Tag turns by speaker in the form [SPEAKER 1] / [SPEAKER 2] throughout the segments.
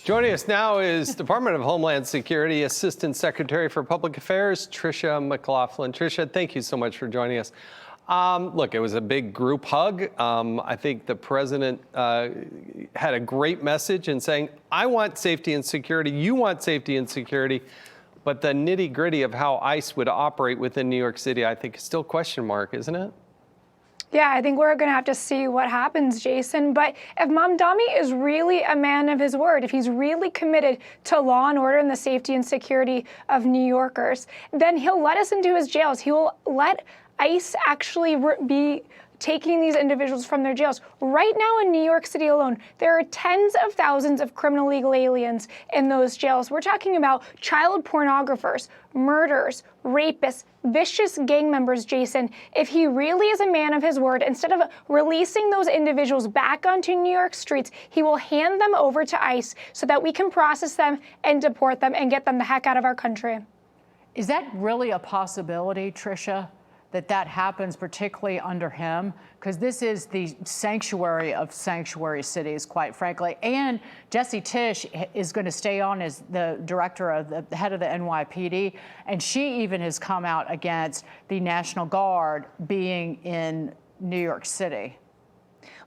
[SPEAKER 1] Joining us now is Department of Homeland Security Assistant Secretary for Public Affairs, Tricia McLaughlin. Tricia, thank you so much for joining us. Look, it was a big group hug. I think the president had a great message in saying, I want safety and security, you want safety and security, but the nitty-gritty of how ICE would operate within New York City, I think is still question mark, isn't it?
[SPEAKER 2] Yeah, I think we're going to have to see what happens, Jason. But if Mamdani is really a man of his word, if he's really committed to law and order and the safety and security of New Yorkers, then he'll let us into his jails. He will let ICE actually be taking these individuals from their jails. Right now in New York City alone, there are tens of thousands of criminal illegal aliens in those jails. We're talking about child pornographers, murderers, rapists, vicious gang members, Jason. If he really is a man of his word, instead of releasing those individuals back onto New York streets, he will hand them over to ICE so that we can process them and deport them and get them the heck out of our country.
[SPEAKER 3] Is that really a possibility, Tricia? That happens particularly under him, because this is the sanctuary of sanctuary cities, quite frankly. And Jesse Tisch is going to stay on as the director of the head of the NYPD, and she even has come out against the National Guard being in New York City.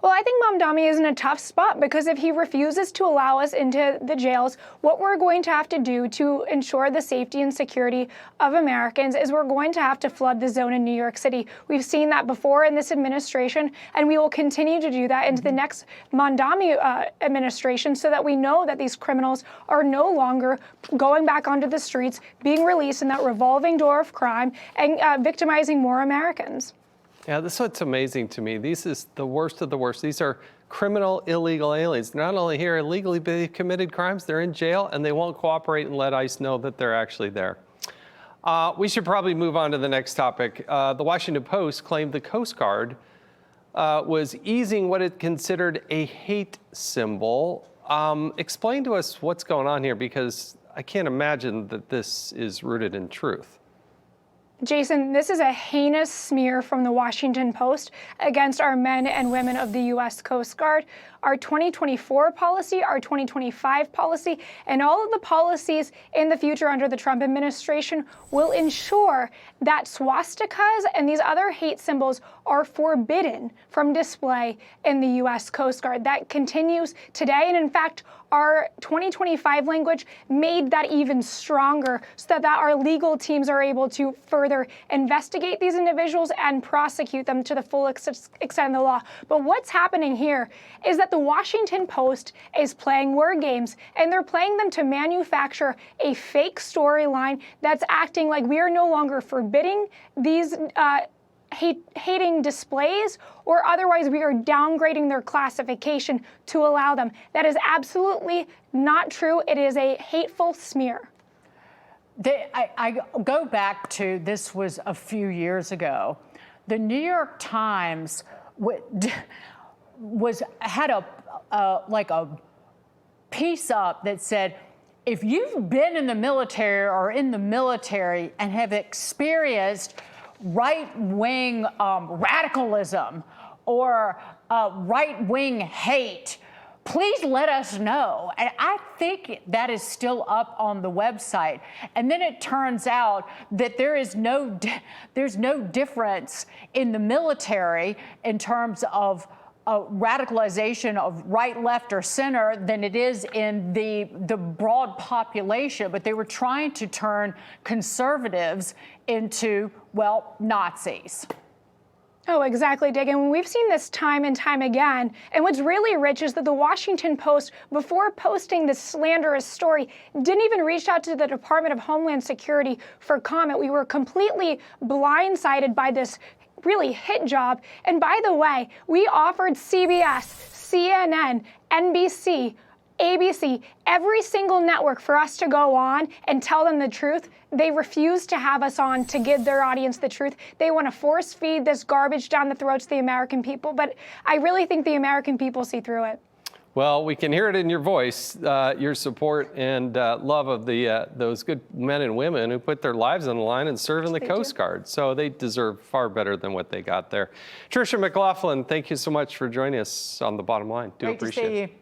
[SPEAKER 2] Well, I think Mamdani is in a tough spot because if he refuses to allow us into the jails, what we're going to have to do to ensure the safety and security of Americans is we're going to have to flood the zone in New York City. We've seen that before in this administration, and we will continue to do that into the next Mamdani administration so that we know that these criminals are no longer going back onto the streets, being released in that revolving door of crime and victimizing more Americans.
[SPEAKER 1] Yeah, this is what's amazing to me. This is the worst of the worst. These are criminal, illegal aliens. They're not only here illegally, but they've committed crimes. They're in jail, and they won't cooperate and let ICE know that they're actually there. We should probably move on to the next topic. The Washington Post claimed the Coast Guard was easing what it considered a hate symbol. Explain to us what's going on here, because I can't imagine that this is rooted in truth.
[SPEAKER 2] Jason, this is a heinous smear from the Washington Post against our men and women of the U.S. Coast Guard. Our 2024 policy, our 2025 policy, and all of the policies in the future under the Trump administration will ensure that swastikas and these other hate symbols are forbidden from display in the U.S. Coast Guard. That continues today, and in fact, our 2025 language made that even stronger so that our legal teams are able to further investigate these individuals and prosecute them to the full extent of the law. But what's happening here is that the Washington Post is playing word games, and they're playing them to manufacture a fake storyline that's acting like we are no longer forbidding these hating displays, or otherwise we are downgrading their classification to allow them. That is absolutely not true. It is a hateful smear.
[SPEAKER 3] I go back to, this was a few years ago. The New York Times had a piece up that said, if you've been in the military or in the military and have experienced right-wing radicalism or right-wing hate, please let us know. And I think that is still up on the website. And then it turns out that there's no difference in the military in terms of radicalization of right, left, or center than it is in the broad population. But they were trying to turn conservatives into, well, Nazis.
[SPEAKER 2] Oh, exactly, Dig. And we've seen this time and time again. And what's really rich is that the Washington Post, before posting this slanderous story, didn't even reach out to the Department of Homeland Security for comment. We were completely blindsided by this really hit job. And by the way, we offered CBS, CNN, NBC, ABC, every single network for us to go on and tell them the truth. They refuse to have us on to give their audience the truth. They want to force feed this garbage down the throats of the American people. But I really think the American people see through it.
[SPEAKER 1] Well, we can hear it in your voice, your support and love of those good men and women who put their lives on the line and serve in the Coast Guard. So they deserve far better than what they got there. Tricia McLaughlin, thank you so much for joining us on The Bottom Line. Do appreciate it.